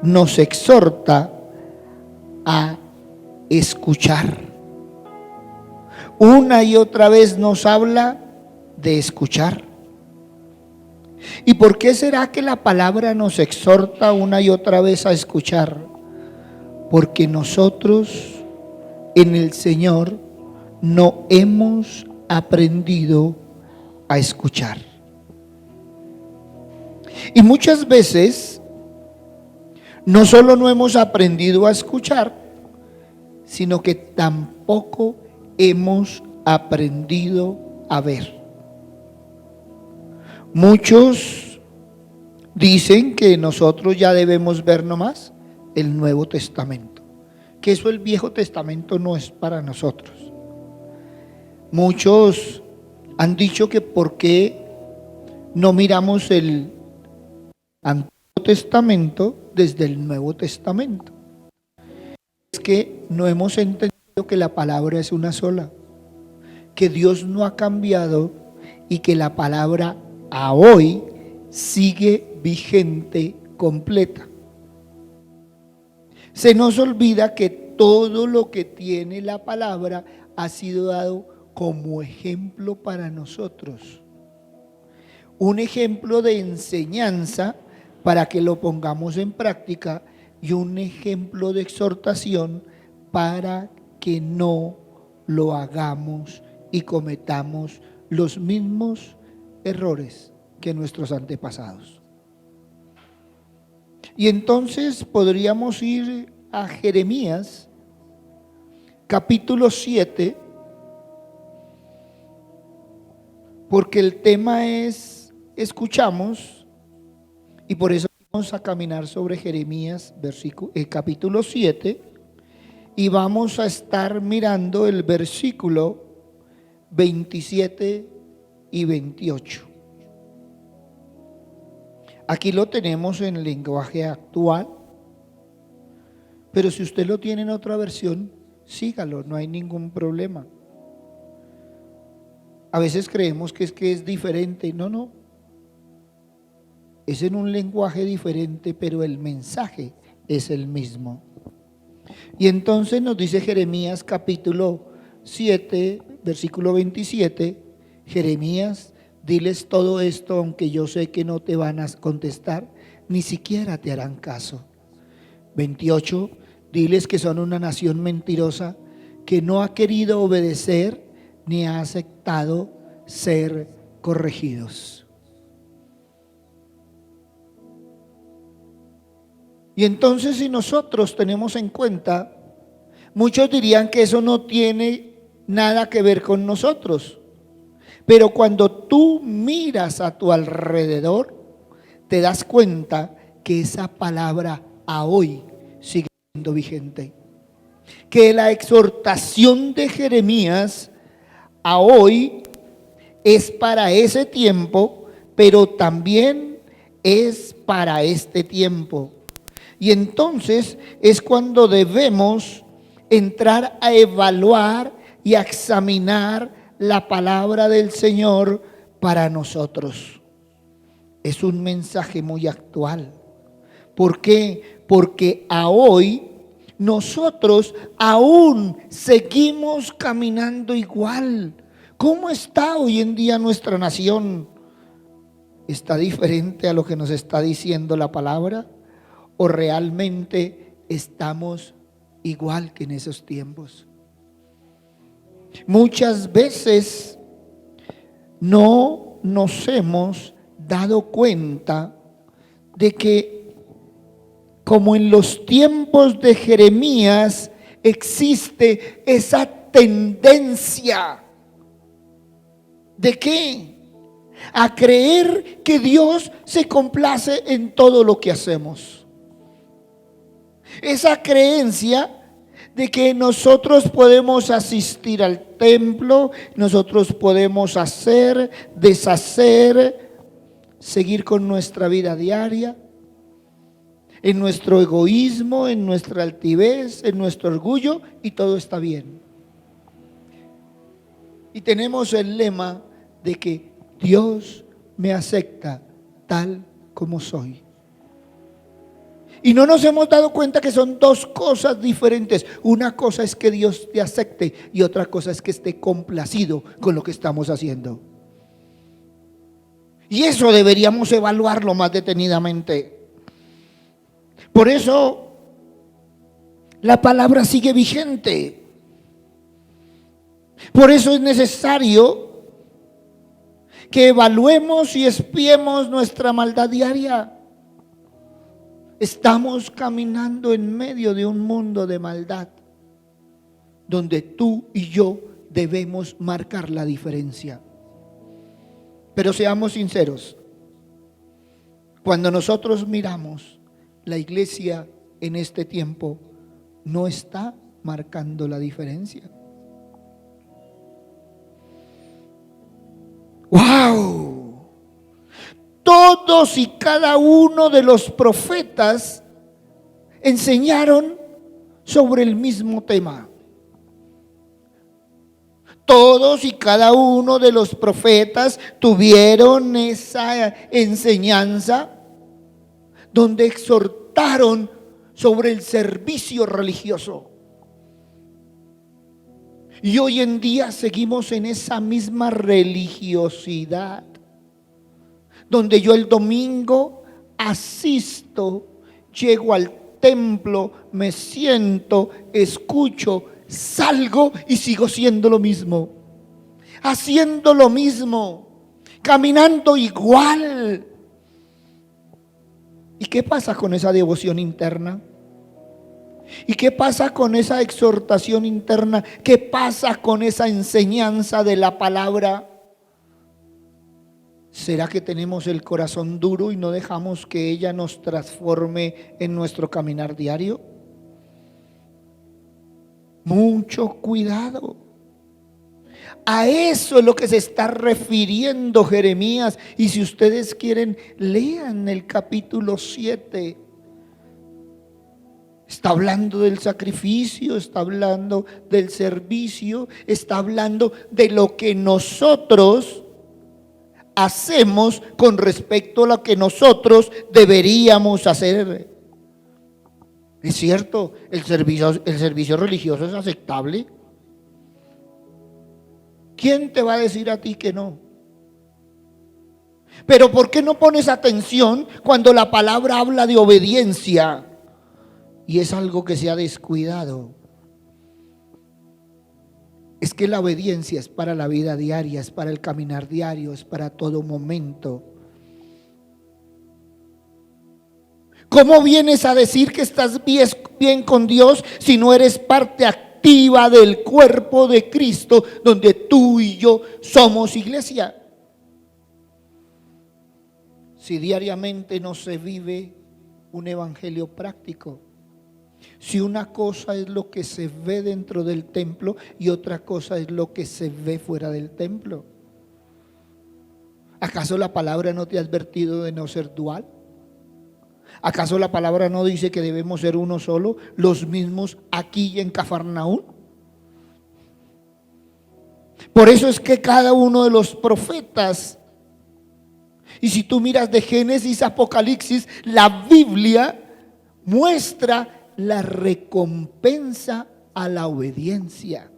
nos exhorta a escuchar. Una y otra vez nos habla de escuchar. ¿Y por qué será que la palabra nos exhorta una y otra vez a escuchar? Porque nosotros en el Señor no hemos aprendido a escuchar. Y muchas veces no solo no hemos aprendido a escuchar, sino que tampoco hemos aprendido a ver. Muchos dicen que nosotros ya debemos ver nomás el Nuevo Testamento, que eso el Viejo Testamento no es para nosotros. Muchos han dicho que por qué no miramos el Antiguo Testamento desde el Nuevo Testamento. Es que no hemos entendido que la palabra es una sola, que Dios no ha cambiado y que la palabra a hoy sigue vigente, completa. Se nos olvida que todo lo que tiene la palabra ha sido dado como ejemplo para nosotros. Un ejemplo de enseñanza para que lo pongamos en práctica y un ejemplo de exhortación para que no lo hagamos y cometamos los mismos errores que nuestros antepasados. Y entonces podríamos ir a Jeremías capítulo 7, porque el tema es escuchamos, y por eso vamos a caminar sobre Jeremías capítulo 7, y vamos a estar mirando el versículo 27 y 28. Aquí lo tenemos en el lenguaje actual, pero si usted lo tiene en otra versión, sígalo, no hay ningún problema. A veces creemos que es diferente. No. Es en un lenguaje diferente, pero el mensaje es el mismo. Y entonces nos dice Jeremías capítulo 7, versículo 27, Jeremías, diles todo esto, aunque yo sé que no te van a contestar, ni siquiera te harán caso. 28, diles que son una nación mentirosa, que no ha querido obedecer, ni ha aceptado ser corregidos. Y entonces, si nosotros tenemos en cuenta, muchos dirían que eso no tiene nada que ver con nosotros. Pero cuando tú miras a tu alrededor, te das cuenta que esa palabra a hoy sigue siendo vigente. Que la exhortación de Jeremías a hoy es para ese tiempo, pero también es para este tiempo. Y entonces es cuando debemos entrar a evaluar y a examinar la palabra del Señor para nosotros. Es un mensaje muy actual. ¿Por qué? Porque a hoy nosotros aún seguimos caminando igual. ¿Cómo está hoy en día nuestra nación? ¿Está diferente a lo que nos está diciendo la palabra? ¿O realmente estamos igual que en esos tiempos? Muchas veces no nos hemos dado cuenta de que, como en los tiempos de Jeremías, existe esa tendencia ¿de qué? A creer que Dios se complace en todo lo que hacemos. Esa creencia de que nosotros podemos asistir al templo, nosotros podemos hacer, deshacer, seguir con nuestra vida diaria, en nuestro egoísmo, en nuestra altivez, en nuestro orgullo, y todo está bien. Y tenemos el lema de que Dios me acepta tal como soy. Y no nos hemos dado cuenta que son dos cosas diferentes. Una cosa es que Dios te acepte y otra cosa es que esté complacido con lo que estamos haciendo. Y eso deberíamos evaluarlo más detenidamente. Por eso la palabra sigue vigente. Por eso es necesario que evaluemos y espiemos nuestra maldad diaria. Estamos caminando en medio de un mundo de maldad, donde tú y yo debemos marcar la diferencia. Pero seamos sinceros, cuando nosotros miramos, la iglesia en este tiempo no está marcando la diferencia. ¡Wow! Todos y cada uno de los profetas enseñaron sobre el mismo tema. Todos y cada uno de los profetas tuvieron esa enseñanza donde exhortaron sobre el servicio religioso. Y hoy en día seguimos en esa misma religiosidad, donde yo el domingo asisto, llego al templo, me siento, escucho, salgo y sigo siendo lo mismo, haciendo lo mismo, caminando igual. ¿Y qué pasa con esa devoción interna? ¿Y qué pasa con esa exhortación interna? ¿Qué pasa con esa enseñanza de la palabra? ¿Será que tenemos el corazón duro y no dejamos que ella nos transforme en nuestro caminar diario? Mucho cuidado. A eso es lo que se está refiriendo Jeremías. Y si ustedes quieren, lean el capítulo 7. Está hablando del sacrificio, está hablando del servicio, está hablando de lo que nosotros hacemos con respecto a lo que nosotros deberíamos hacer. Es cierto, el servicio religioso es aceptable. ¿Quién te va a decir a ti que no? Pero ¿por qué no pones atención cuando la palabra habla de obediencia? Y es algo que se ha descuidado. Es que la obediencia es para la vida diaria, es para el caminar diario, es para todo momento. ¿Cómo vienes a decir que estás bien con Dios si no eres parte activa del cuerpo de Cristo, donde tú y yo somos iglesia? Si diariamente no se vive un evangelio práctico. Si una cosa es lo que se ve dentro del templo y otra cosa es lo que se ve fuera del templo. ¿Acaso la palabra no te ha advertido de no ser dual? ¿Acaso la palabra no dice que debemos ser uno solo, los mismos aquí y en Cafarnaún? Por eso es que cada uno de los profetas, y si tú miras de Génesis a Apocalipsis, la Biblia muestra la recompensa a la obediencia.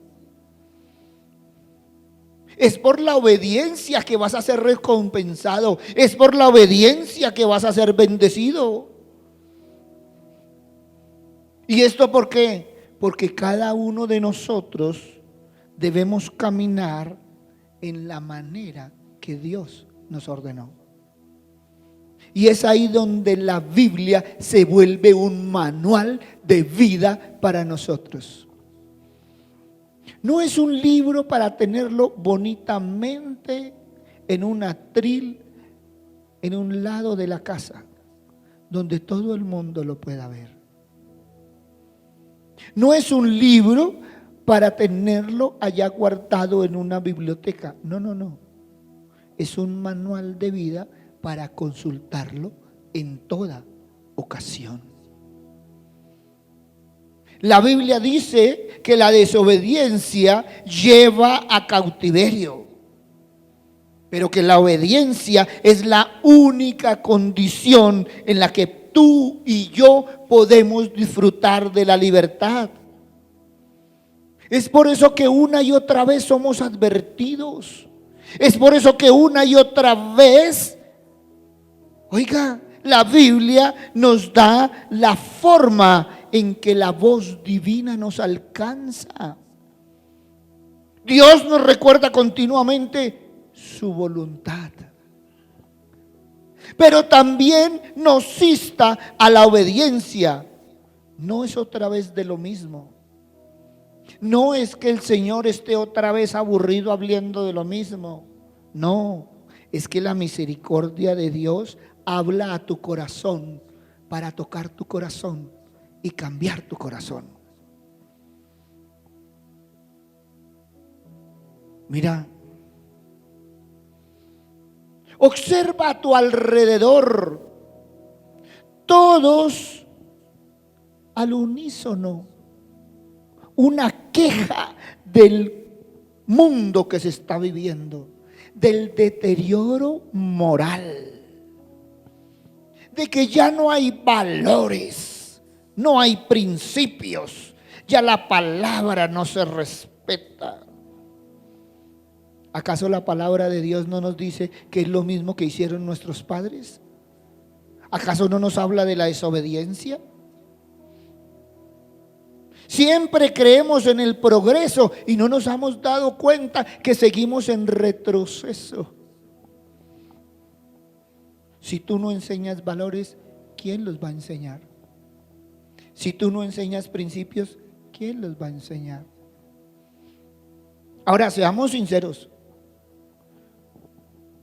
Es por la obediencia que vas a ser recompensado. Es por la obediencia que vas a ser bendecido. ¿Y esto por qué? Porque cada uno de nosotros debemos caminar en la manera que Dios nos ordenó. Y es ahí donde la Biblia se vuelve un manual de vida para nosotros. No es un libro para tenerlo bonitamente en un atril, en un lado de la casa, donde todo el mundo lo pueda ver. No es un libro para tenerlo allá guardado en una biblioteca. No, no, no. Es un manual de vida para consultarlo en toda ocasión. La Biblia dice que la desobediencia lleva a cautiverio, pero que la obediencia es la única condición en la que tú y yo podemos disfrutar de la libertad. Es por eso que una y otra vez somos advertidos. Es por eso que una y otra vez, oiga, la Biblia nos da la forma en que la voz divina nos alcanza. Dios nos recuerda continuamente su voluntad, pero también nos insta a la obediencia. No es otra vez de lo mismo. No es que el Señor esté otra vez aburrido hablando de lo mismo. No, es que la misericordia de Dios habla a tu corazón para tocar tu corazón y cambiar tu corazón. Mira, observa a tu alrededor, todos al unísono, una queja del mundo que se está viviendo, del deterioro moral, de que ya no hay valores, no hay principios, ya la palabra no se respeta. ¿Acaso la palabra de Dios no nos dice que es lo mismo que hicieron nuestros padres? ¿Acaso no nos habla de la desobediencia? Siempre creemos en el progreso y no nos hemos dado cuenta que seguimos en retroceso. Si tú no enseñas valores, ¿quién los va a enseñar? Si tú no enseñas principios, ¿quién los va a enseñar? Ahora, seamos sinceros.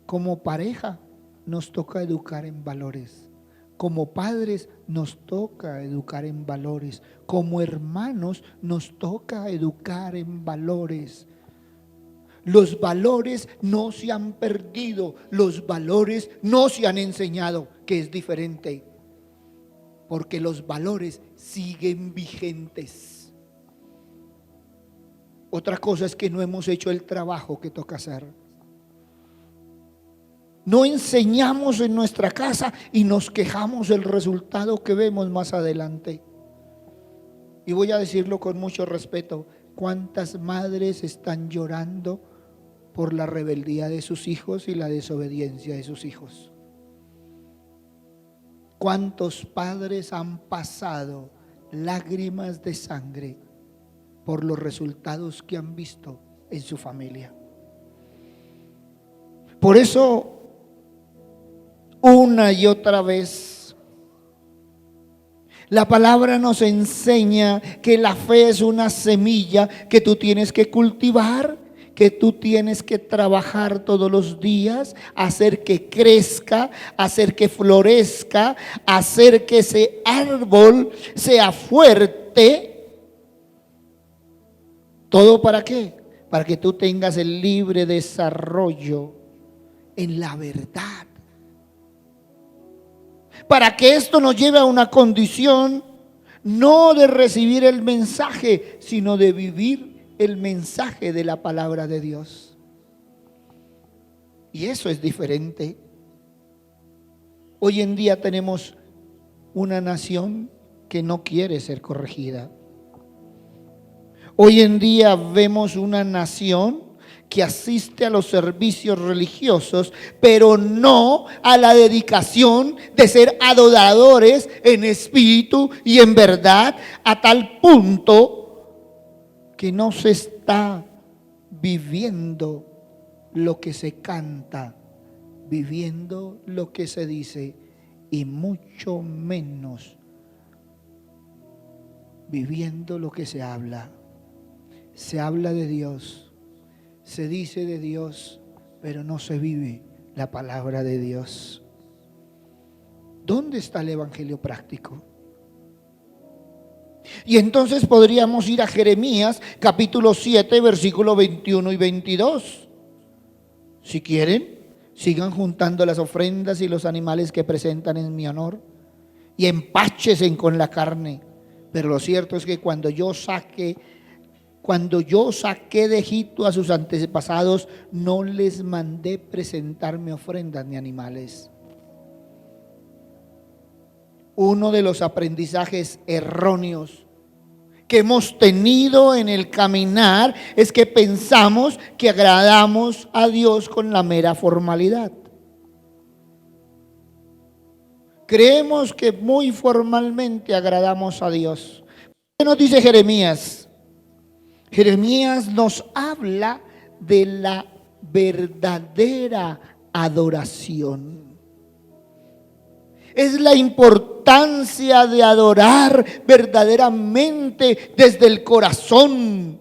Como pareja nos toca educar en valores. Como padres nos toca educar en valores. Como hermanos nos toca educar en valores. Los valores no se han perdido, los valores no se han enseñado, que es diferente, porque los valores siguen vigentes. Otra cosa es que no hemos hecho el trabajo que toca hacer. No enseñamos en nuestra casa y nos quejamos del resultado que vemos más adelante. Y voy a decirlo con mucho respeto, ¿cuántas madres están llorando por la rebeldía de sus hijos y la desobediencia de sus hijos? ¿Cuántos padres han pasado lágrimas de sangre por los resultados que han visto en su familia? Por eso, una y otra vez, la palabra nos enseña que la fe es una semilla que tú tienes que cultivar, que tú tienes que trabajar todos los días, hacer que crezca, hacer que florezca, hacer que ese árbol sea fuerte. ¿Todo para qué? Para que tú tengas el libre desarrollo en la verdad. Para que esto nos lleve a una condición no de recibir el mensaje, sino de vivir el mensaje de la palabra de Dios. Y eso es diferente. Hoy en día tenemos una nación que no quiere ser corregida. Hoy en día vemos una nación que asiste a los servicios religiosos, pero no a la dedicación de ser adoradores en espíritu y en verdad, a tal punto que no se está viviendo lo que se canta, viviendo lo que se dice, y mucho menos viviendo lo que se habla. Se habla de Dios, se dice de Dios, pero no se vive la palabra de Dios. ¿Dónde está el evangelio práctico? Y entonces podríamos ir a Jeremías capítulo 7, versículo 21 y 22. Si quieren, sigan juntando las ofrendas y los animales que presentan en mi honor y empáchesen con la carne. Pero lo cierto es que cuando yo saqué de Egipto a sus antepasados, no les mandé presentarme ofrendas ni animales. uno de los aprendizajes erróneos que hemos tenido en el caminar es que pensamos que agradamos a Dios con la mera formalidad. Creemos que muy formalmente agradamos a Dios. ¿Qué nos dice Jeremías? Jeremías nos habla de la verdadera adoración. Es la importancia de adorar verdaderamente desde el corazón.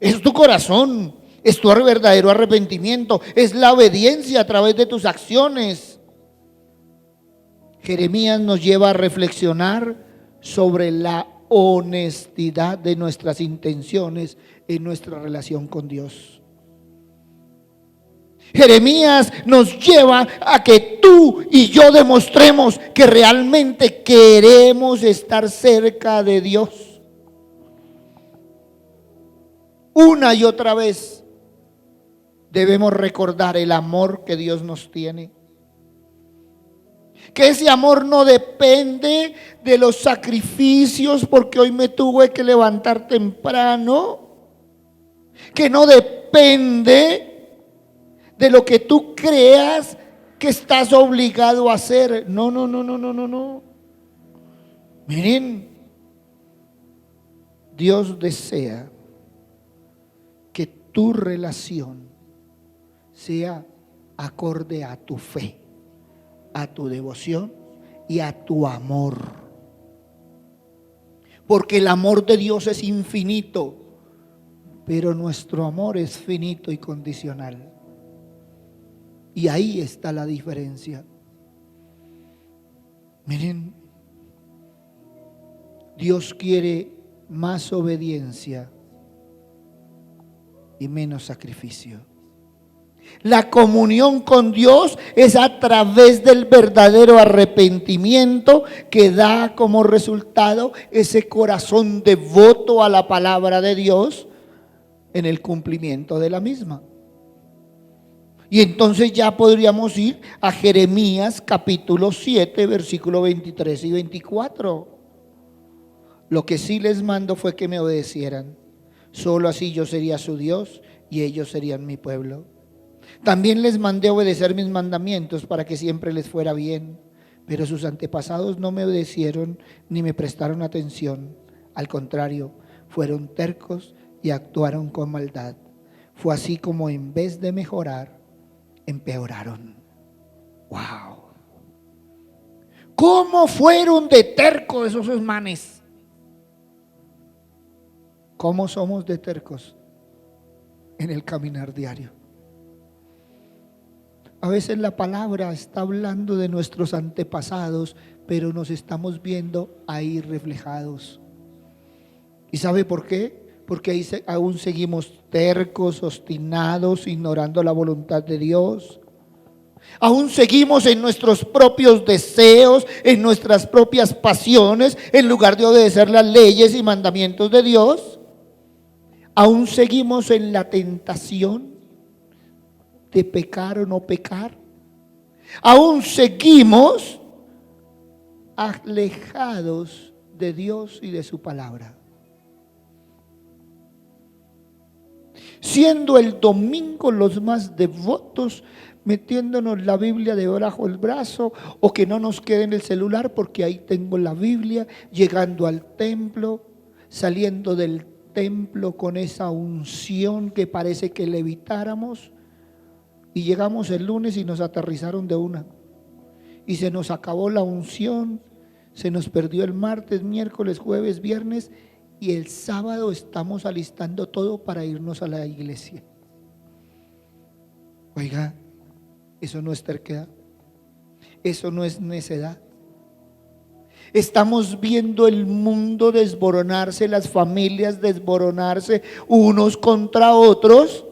Es tu corazón, es tu verdadero arrepentimiento, es la obediencia a través de tus acciones. Jeremías nos lleva a reflexionar sobre la honestidad de nuestras intenciones en nuestra relación con Dios. Jeremías nos lleva a que tú y yo demostremos que realmente queremos estar cerca de Dios. Una y otra vez debemos recordar el amor que Dios nos tiene. Que ese amor no depende de los sacrificios, porque hoy me tuve que levantar temprano. Que no depende de lo que tú creas que estás obligado a hacer. No, no, no, no, no, no, no. Miren, Dios desea que tu relación sea acorde a tu fe, a tu devoción y a tu amor. Porque el amor de Dios es infinito, pero nuestro amor es finito y condicional. Y ahí está la diferencia. Miren, Dios quiere más obediencia y menos sacrificio. La comunión con Dios es a través del verdadero arrepentimiento que da como resultado ese corazón devoto a la palabra de Dios en el cumplimiento de la misma. Y entonces ya podríamos ir a Jeremías capítulo 7, versículo 23 y 24. Lo que sí les mando fue que me obedecieran. Solo así yo sería su Dios y ellos serían mi pueblo. También les mandé obedecer mis mandamientos para que siempre les fuera bien. Pero sus antepasados no me obedecieron ni me prestaron atención. Al contrario, fueron tercos y actuaron con maldad. Fue así como en vez de mejorar, empeoraron. Wow. ¿Cómo fueron de tercos esos manes? ¿Cómo somos de tercos en el caminar diario? A veces la palabra está hablando de nuestros antepasados, pero nos estamos viendo ahí reflejados. ¿Y sabe por qué? Porque ahí aún seguimos tercos, obstinados, ignorando la voluntad de Dios. Aún seguimos en nuestros propios deseos, en nuestras propias pasiones, en lugar de obedecer las leyes y mandamientos de Dios. Aún seguimos en la tentación de pecar o no pecar. Aún seguimos alejados de Dios y de su palabra. Siendo el domingo los más devotos, metiéndonos la Biblia debajo del brazo, o que no nos quede en el celular porque ahí tengo la Biblia, llegando al templo, saliendo del templo con esa unción que parece que levitáramos, y llegamos el lunes y nos aterrizaron de una, y se nos acabó la unción, se nos perdió el martes, miércoles, jueves, viernes, y el sábado estamos alistando todo para irnos a la iglesia. Oiga, eso no es terquedad, eso no es necedad. Estamos viendo el mundo desboronarse, las familias desboronarse unos contra otros.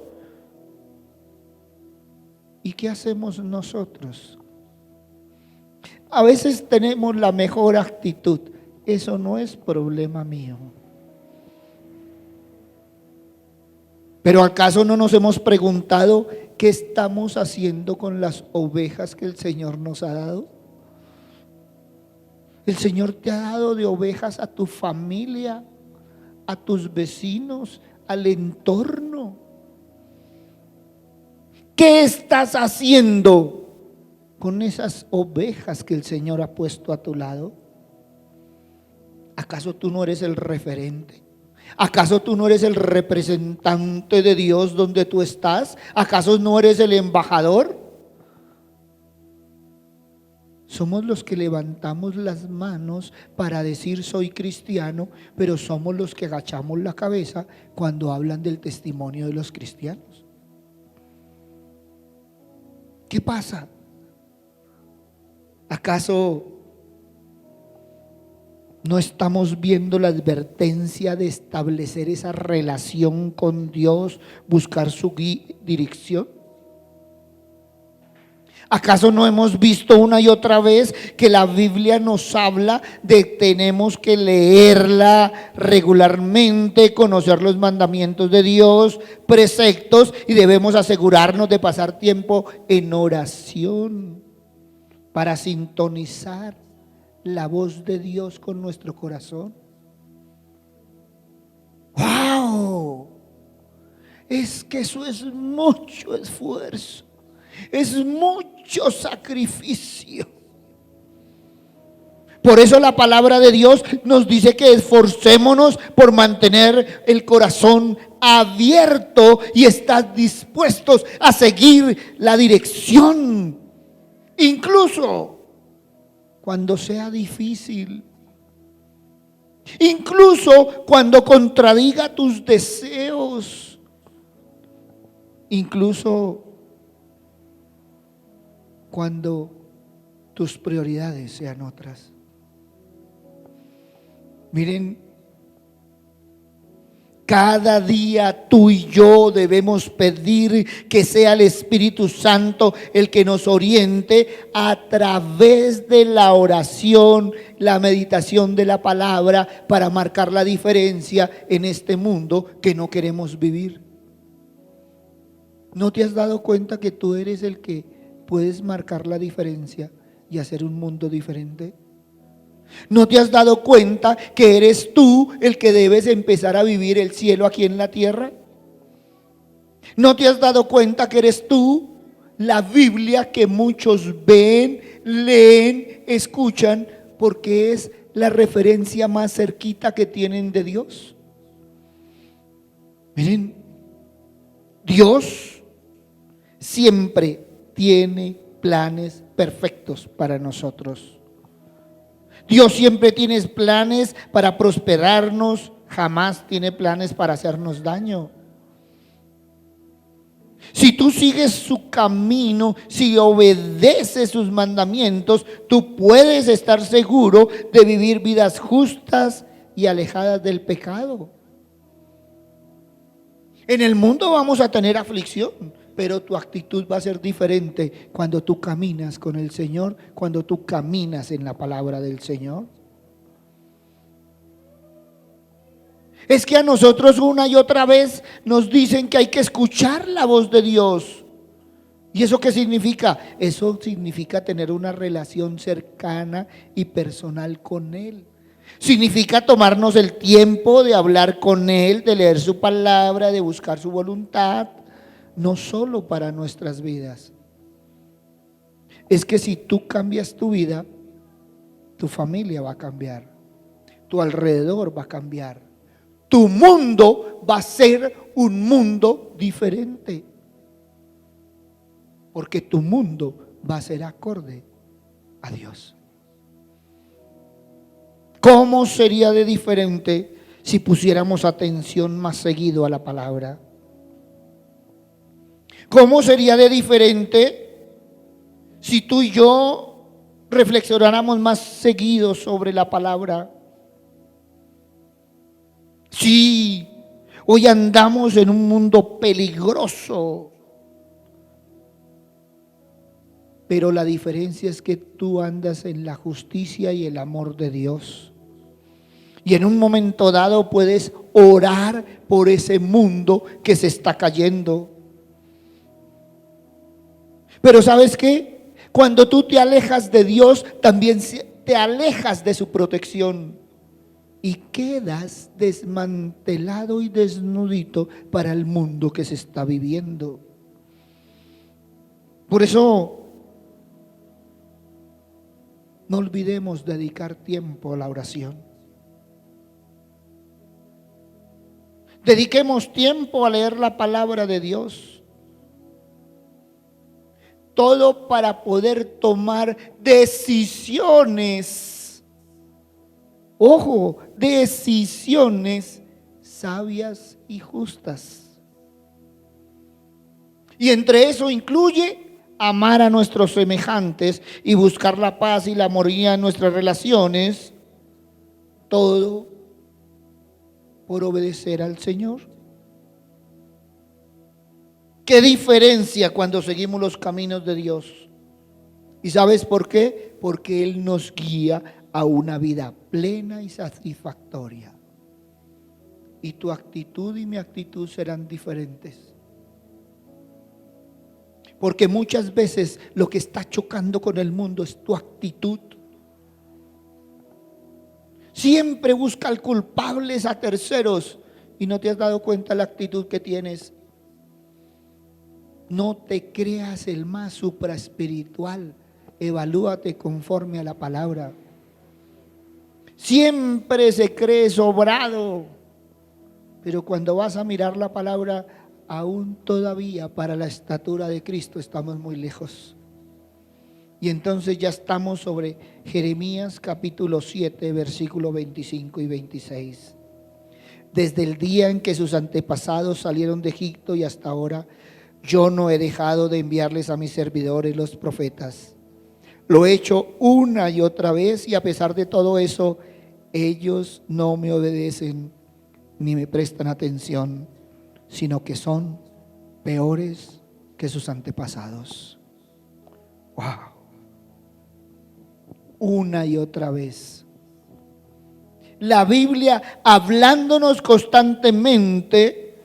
¿Y qué hacemos nosotros? A veces tenemos la mejor actitud. Eso no es problema mío. Pero ¿acaso no nos hemos preguntado qué estamos haciendo con las ovejas que el Señor nos ha dado? El Señor te ha dado de ovejas a tu familia, a tus vecinos, al entorno. ¿Qué estás haciendo con esas ovejas que el Señor ha puesto a tu lado? ¿Acaso tú no eres el referente? ¿Acaso tú no eres el representante de Dios donde tú estás? ¿Acaso no eres el embajador? Somos los que levantamos las manos para decir soy cristiano, pero somos los que agachamos la cabeza cuando hablan del testimonio de los cristianos. ¿Qué pasa? ¿Acaso no estamos viendo la advertencia de establecer esa relación con Dios, buscar su dirección? ¿Acaso no hemos visto una y otra vez que la Biblia nos habla de tenemos que leerla regularmente, conocer los mandamientos de Dios, preceptos, y debemos asegurarnos de pasar tiempo en oración para sintonizar la voz de Dios con nuestro corazón? ¡Wow! Es que eso es mucho esfuerzo, es mucho sacrificio. Por eso la palabra de Dios nos dice que esforcémonos por mantener el corazón abierto y estar dispuestos a seguir la dirección, incluso cuando sea difícil, incluso cuando contradiga tus deseos, incluso cuando tus prioridades sean otras. Miren, cada día tú y yo debemos pedir que sea el Espíritu Santo el que nos oriente a través de la oración, la meditación de la palabra, para marcar la diferencia en este mundo que no queremos vivir. ¿No te has dado cuenta que tú eres el que puedes marcar la diferencia y hacer un mundo diferente? ¿No te has dado cuenta que eres tú el que debes empezar a vivir el cielo aquí en la tierra? ¿No te has dado cuenta que eres tú la Biblia que muchos ven, leen, escuchan, porque es la referencia más cerquita que tienen de Dios? Miren, Dios siempre tiene planes perfectos para nosotros. Dios siempre tiene planes para prosperarnos, jamás tiene planes para hacernos daño. Si tú sigues su camino, si obedeces sus mandamientos, tú puedes estar seguro de vivir vidas justas y alejadas del pecado. En el mundo vamos a tener aflicción, pero tu actitud va a ser diferente cuando tú caminas con el Señor, cuando tú caminas en la palabra del Señor. Es que a nosotros una y otra vez nos dicen que hay que escuchar la voz de Dios. ¿Y eso qué significa? Eso significa tener una relación cercana y personal con Él. Significa tomarnos el tiempo de hablar con Él, de leer su palabra, de buscar su voluntad. No solo para nuestras vidas. Es que si tú cambias tu vida, tu familia va a cambiar, tu alrededor va a cambiar, tu mundo va a ser un mundo diferente, porque tu mundo va a ser acorde a Dios. ¿Cómo sería de diferente si pusiéramos atención más seguido a la palabra? ¿Cómo sería de diferente si tú y yo reflexionáramos más seguido sobre la palabra? Sí, hoy andamos en un mundo peligroso, pero la diferencia es que tú andas en la justicia y el amor de Dios. Y en un momento dado puedes orar por ese mundo que se está cayendo. Pero ¿sabes qué? Cuando tú te alejas de Dios, también te alejas de su protección y quedas desmantelado y desnudito para el mundo que se está viviendo. Por eso, no olvidemos dedicar tiempo a la oración. Dediquemos tiempo a leer la palabra de Dios. Todo para poder tomar decisiones. Ojo, decisiones sabias y justas. Y entre eso incluye amar a nuestros semejantes y buscar la paz y la armonía en nuestras relaciones, todo por obedecer al Señor. ¿Qué diferencia cuando seguimos los caminos de Dios? ¿Y sabes por qué? Porque Él nos guía a una vida plena y satisfactoria. Y tu actitud y mi actitud serán diferentes. Porque muchas veces lo que está chocando con el mundo es tu actitud. Siempre busca al culpables a terceros y no te has dado cuenta de la actitud que tienes. No te creas el más supraespiritual. Evalúate conforme a la palabra. Siempre se cree sobrado, pero cuando vas a mirar la palabra, aún todavía para la estatura de Cristo estamos muy lejos. Y entonces ya estamos sobre Jeremías capítulo 7, versículos 25 y 26. Desde el día en que sus antepasados salieron de Egipto y hasta ahora, yo no he dejado de enviarles a mis servidores los profetas. Lo he hecho una y otra vez y a pesar de todo eso, ellos no me obedecen ni me prestan atención, sino que son peores que sus antepasados. Wow. Una y otra vez. La Biblia hablándonos constantemente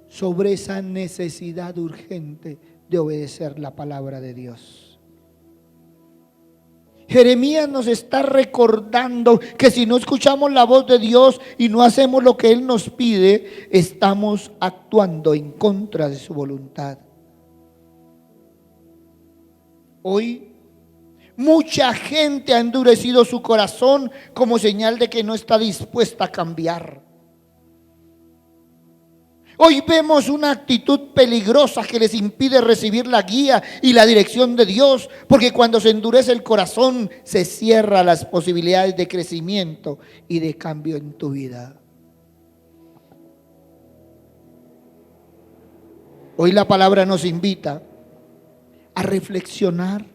sobre esa necesidad urgente de obedecer la palabra de Dios. Jeremías nos está recordando que si no escuchamos la voz de Dios y no hacemos lo que Él nos pide, estamos actuando en contra de su voluntad. Hoy mucha gente ha endurecido su corazón como señal de que no está dispuesta a cambiar. Hoy vemos una actitud peligrosa que les impide recibir la guía y la dirección de Dios, porque cuando se endurece el corazón se cierran las posibilidades de crecimiento y de cambio en tu vida. Hoy la palabra nos invita a reflexionar.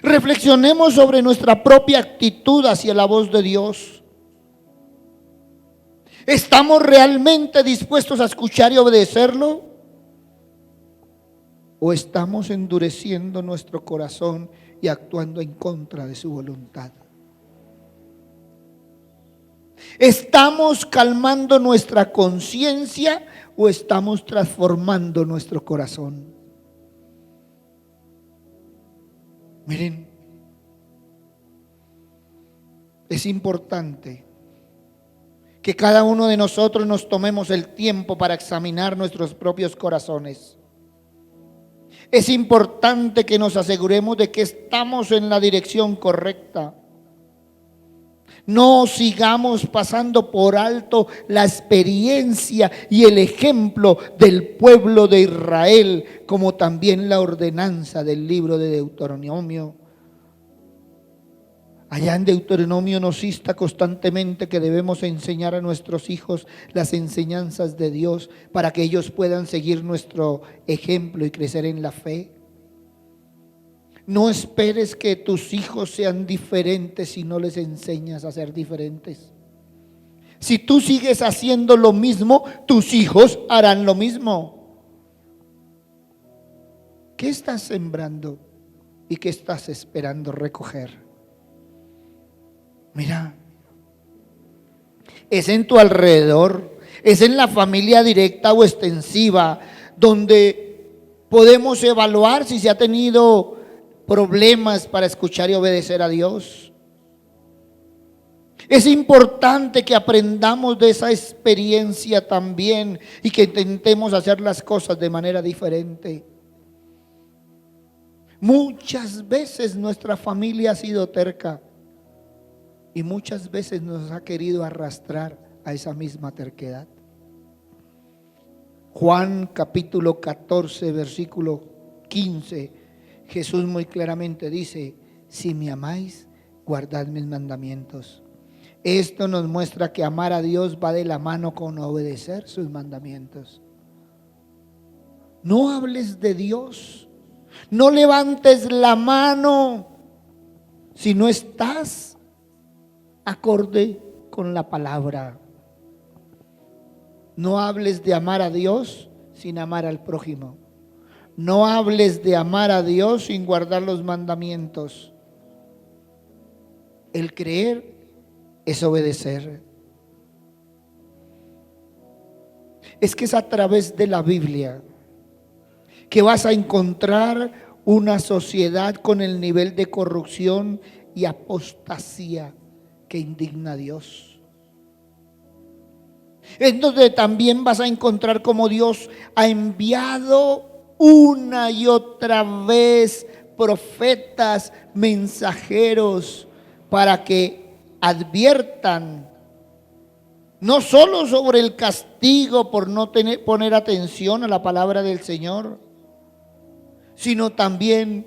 Reflexionemos sobre nuestra propia actitud hacia la voz de Dios. ¿Estamos realmente dispuestos a escuchar y obedecerlo? ¿O estamos endureciendo nuestro corazón y actuando en contra de su voluntad? ¿Estamos calmando nuestra conciencia o estamos transformando nuestro corazón? Miren, es importante que cada uno de nosotros nos tomemos el tiempo para examinar nuestros propios corazones. Es importante que nos aseguremos de que estamos en la dirección correcta. No sigamos pasando por alto la experiencia y el ejemplo del pueblo de Israel, como también la ordenanza del libro de Deuteronomio. Allá en Deuteronomio nos insta constantemente que debemos enseñar a nuestros hijos las enseñanzas de Dios para que ellos puedan seguir nuestro ejemplo y crecer en la fe. No esperes que tus hijos sean diferentes si no les enseñas a ser diferentes. Si tú sigues haciendo lo mismo, tus hijos harán lo mismo. ¿Qué estás sembrando y qué estás esperando recoger? Mira, es en tu alrededor, es en la familia directa o extensiva donde podemos evaluar si se ha tenido problemas para escuchar y obedecer a Dios. Es importante que aprendamos de esa experiencia también y que intentemos hacer las cosas de manera diferente. Muchas veces nuestra familia ha sido terca y muchas veces nos ha querido arrastrar a esa misma terquedad. Juan capítulo 14, versículo 15, Jesús muy claramente dice: si me amáis, guardad mis mandamientos. Esto nos muestra que amar a Dios va de la mano con obedecer sus mandamientos. No hables de Dios, no levantes la mano si no estás acorde con la palabra. No hables de amar a Dios sin amar al prójimo. No hables de amar a Dios sin guardar los mandamientos. El creer es obedecer. Es que es a través de la Biblia que vas a encontrar una sociedad con el nivel de corrupción y apostasía que indigna a Dios. Es donde también vas a encontrar cómo Dios ha enviado una y otra vez profetas, mensajeros, para que adviertan no solo sobre el castigo por no poner atención a la palabra del Señor, sino también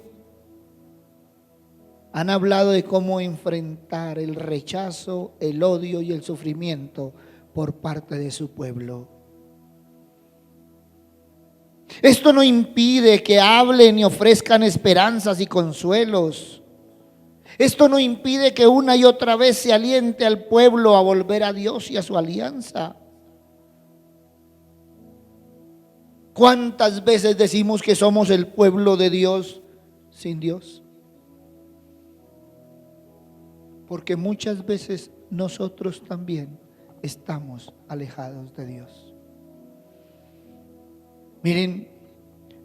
han hablado de cómo enfrentar el rechazo, el odio y el sufrimiento por parte de su pueblo. Esto no impide que hablen y ofrezcan esperanzas y consuelos. Esto no impide que una y otra vez se aliente al pueblo a volver a Dios y a su alianza. ¿Cuántas veces decimos que somos el pueblo de Dios sin Dios? Porque muchas veces nosotros también estamos alejados de Dios. Miren,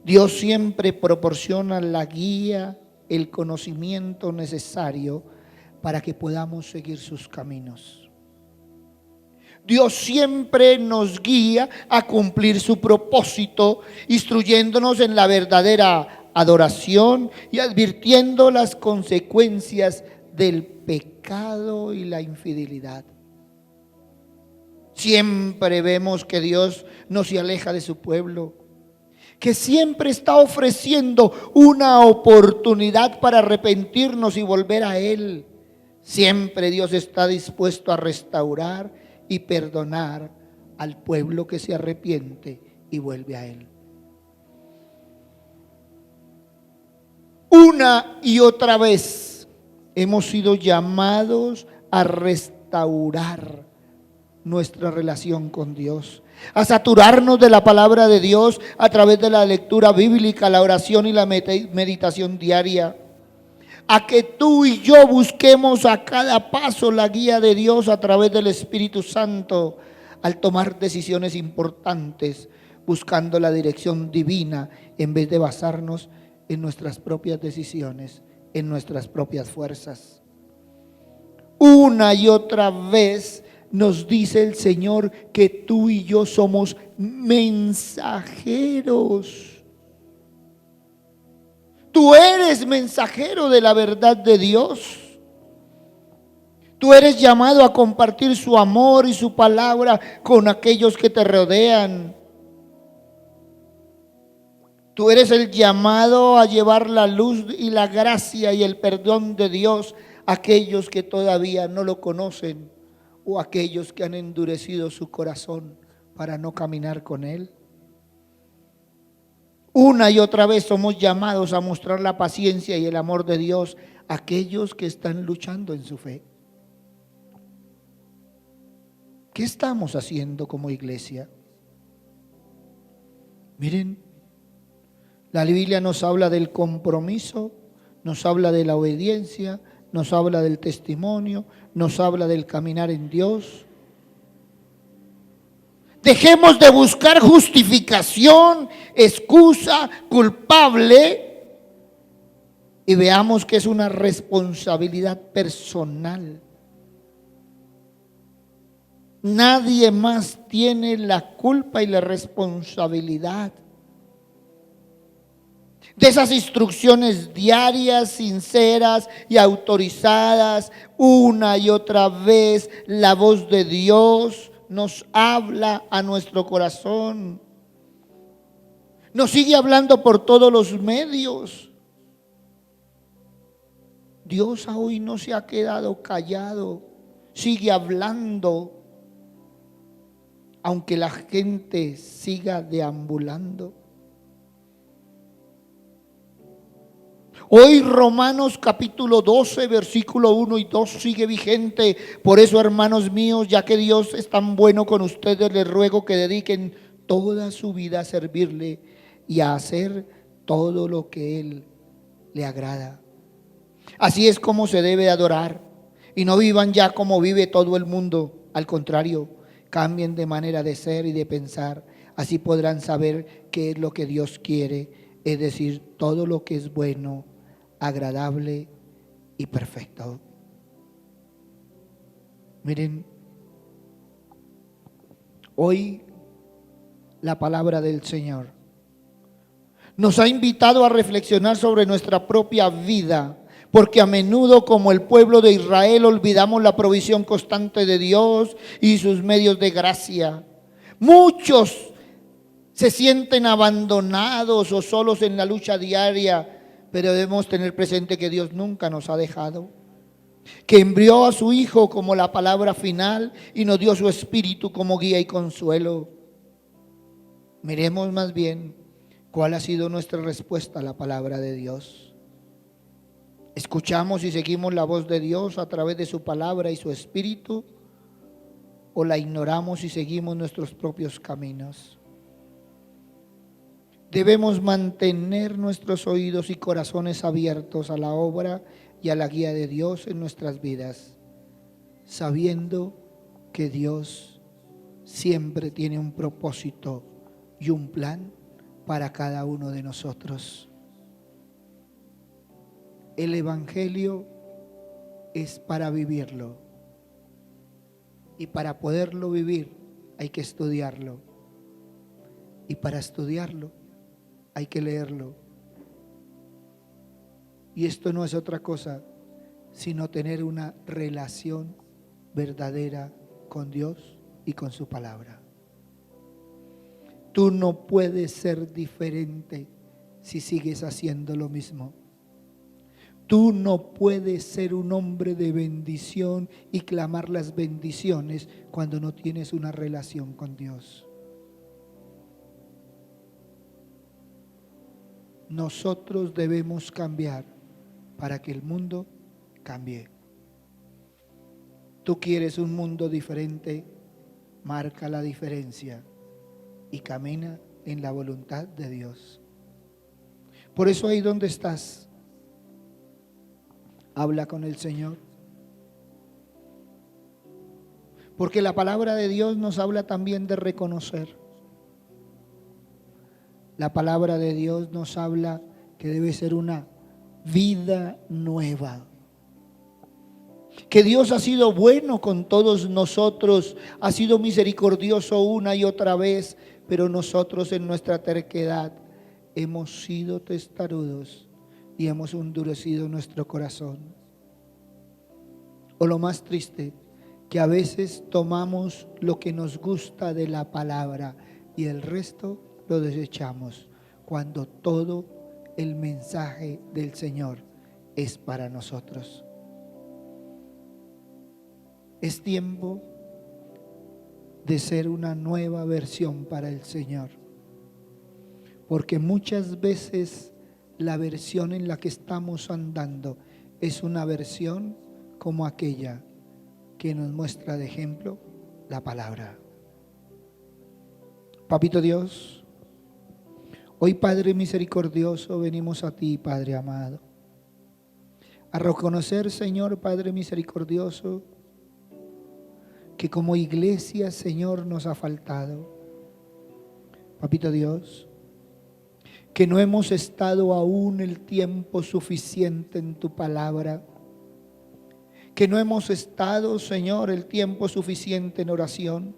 Dios siempre proporciona la guía, el conocimiento necesario para que podamos seguir sus caminos. Dios siempre nos guía a cumplir su propósito, instruyéndonos en la verdadera adoración y advirtiendo las consecuencias del pecado y la infidelidad. Siempre vemos que Dios no se aleja de su pueblo, que siempre está ofreciendo una oportunidad para arrepentirnos y volver a Él. Siempre Dios está dispuesto a restaurar y perdonar al pueblo que se arrepiente y vuelve a Él. Una y otra vez hemos sido llamados a restaurar nuestra relación con Dios, a saturarnos de la palabra de Dios a través de la lectura bíblica, la oración y la meditación diaria, a que tú y yo busquemos a cada paso la guía de Dios a través del Espíritu Santo al tomar decisiones importantes, buscando la dirección divina en vez de basarnos en nuestras propias decisiones, en nuestras propias fuerzas. Una y otra vez nos dice el Señor que tú y yo somos mensajeros. Tú eres mensajero de la verdad de Dios. Tú eres llamado a compartir su amor y su palabra con aquellos que te rodean. Tú eres el llamado a llevar la luz y la gracia y el perdón de Dios a aquellos que todavía no lo conocen o aquellos que han endurecido su corazón para no caminar con Él. Una y otra vez somos llamados a mostrar la paciencia y el amor de Dios a aquellos que están luchando en su fe. ¿Qué estamos haciendo como iglesia? Miren, la Biblia nos habla del compromiso, nos habla de la obediencia, nos habla del testimonio, nos habla del caminar en Dios. Dejemos de buscar justificación, excusa, culpable y veamos que es una responsabilidad personal. Nadie más tiene la culpa y la responsabilidad de esas instrucciones diarias, sinceras y autorizadas. Una y otra vez la voz de Dios nos habla a nuestro corazón. Nos sigue hablando por todos los medios. Dios hoy no se ha quedado callado, sigue hablando, aunque la gente siga deambulando. Hoy Romanos capítulo 12, versículo 1 y 2 sigue vigente. Por eso, hermanos míos, ya que Dios es tan bueno con ustedes, les ruego que dediquen toda su vida a servirle y a hacer todo lo que Él le agrada. Así es como se debe adorar, y no vivan ya como vive todo el mundo. Al contrario, cambien de manera de ser y de pensar. Así podrán saber qué es lo que Dios quiere, es decir, todo lo que es bueno, agradable y perfecto. Miren, hoy la palabra del Señor nos ha invitado a reflexionar sobre nuestra propia vida, porque a menudo, como el pueblo de Israel, olvidamos la provisión constante de Dios y sus medios de gracia. Muchos se sienten abandonados o solos en la lucha diaria, pero debemos tener presente que Dios nunca nos ha dejado, que envió a su Hijo como la palabra final y nos dio su Espíritu como guía y consuelo. Miremos más bien cuál ha sido nuestra respuesta a la palabra de Dios. ¿Escuchamos y seguimos la voz de Dios a través de su palabra y su Espíritu, o la ignoramos y seguimos nuestros propios caminos? Debemos mantener nuestros oídos y corazones abiertos a la obra y a la guía de Dios en nuestras vidas, sabiendo que Dios siempre tiene un propósito y un plan para cada uno de nosotros. El Evangelio es para vivirlo, y para poderlo vivir hay que estudiarlo, y para estudiarlo hay que leerlo. Y esto no es otra cosa sino tener una relación verdadera con Dios y con su palabra. Tú no puedes ser diferente si sigues haciendo lo mismo. Tú no puedes ser un hombre de bendición y clamar las bendiciones cuando no tienes una relación con Dios. Nosotros debemos cambiar para que el mundo cambie. Tú quieres un mundo diferente, marca la diferencia y camina en la voluntad de Dios. Por eso, ahí donde estás, habla con el Señor. Porque la palabra de Dios nos habla también de reconocer. La palabra de Dios nos habla que debe ser una vida nueva. Que Dios ha sido bueno con todos nosotros, ha sido misericordioso una y otra vez, pero nosotros en nuestra terquedad hemos sido testarudos y hemos endurecido nuestro corazón. O lo más triste, que a veces tomamos lo que nos gusta de la palabra y el resto lo desechamos, cuando todo el mensaje del Señor es para nosotros. Es tiempo de ser una nueva versión para el Señor, porque muchas veces la versión en la que estamos andando es una versión como aquella que nos muestra de ejemplo la palabra. Papito Dios, hoy, Padre misericordioso, venimos a ti, Padre amado, a reconocer, Señor, Padre misericordioso, que como iglesia, Señor, nos ha faltado. Papito Dios, que no hemos estado aún el tiempo suficiente en tu palabra, que no hemos estado, Señor, el tiempo suficiente en oración,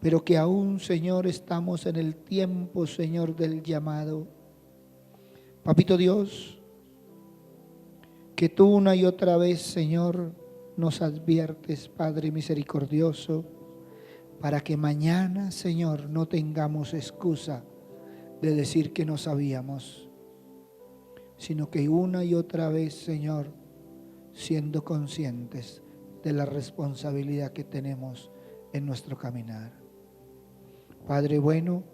pero que aún, Señor, estamos en el tiempo, Señor, del llamado. Papito Dios, que tú una y otra vez, Señor, nos adviertes, Padre misericordioso, para que mañana, Señor, no tengamos excusa de decir que no sabíamos, sino que una y otra vez, Señor, siendo conscientes de la responsabilidad que tenemos en nuestro caminar. Padre bueno,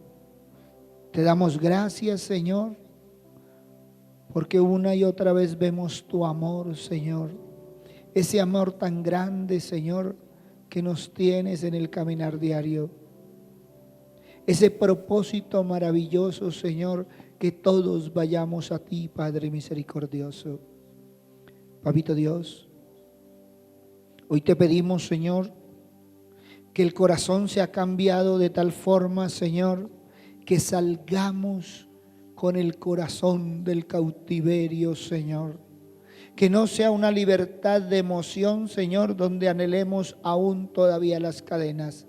te damos gracias, Señor, porque una y otra vez vemos tu amor, Señor, ese amor tan grande, Señor, que nos tienes en el caminar diario. Ese propósito maravilloso, Señor, que todos vayamos a ti, Padre misericordioso. Papito Dios, hoy te pedimos, Señor, que el corazón sea cambiado de tal forma, Señor, que salgamos con el corazón del cautiverio, Señor. Que no sea una libertad de emoción, Señor, donde anhelemos aún todavía las cadenas,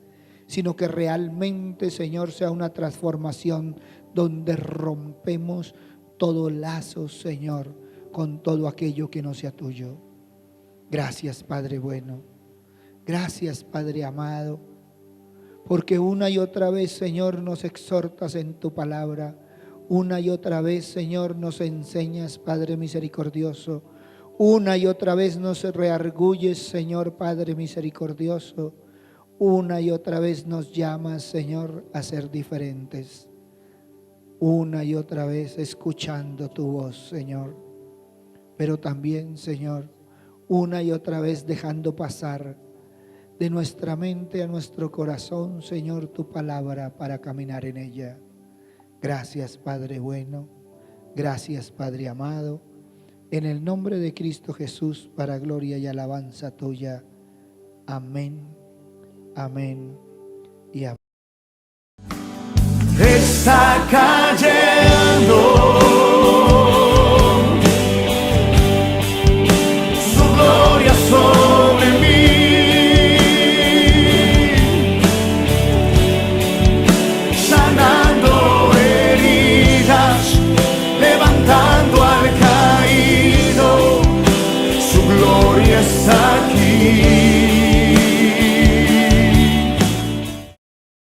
sino que realmente, Señor, sea una transformación donde rompemos todo lazo, Señor, con todo aquello que no sea tuyo. Gracias, Padre bueno. Gracias, Padre amado, porque una y otra vez, Señor, nos exhortas en tu palabra. Una y otra vez, Señor, nos enseñas, Padre misericordioso. Una y otra vez nos reargulles, Señor, Padre misericordioso. Una y otra vez nos llamas, Señor, a ser diferentes. Una y otra vez escuchando tu voz, Señor. Pero también, Señor, una y otra vez dejando pasar de nuestra mente a nuestro corazón, Señor, tu palabra para caminar en ella. Gracias, Padre bueno. Gracias, Padre amado. En el nombre de Cristo Jesús, para gloria y alabanza tuya. Amén, amén y amén. Está cayendo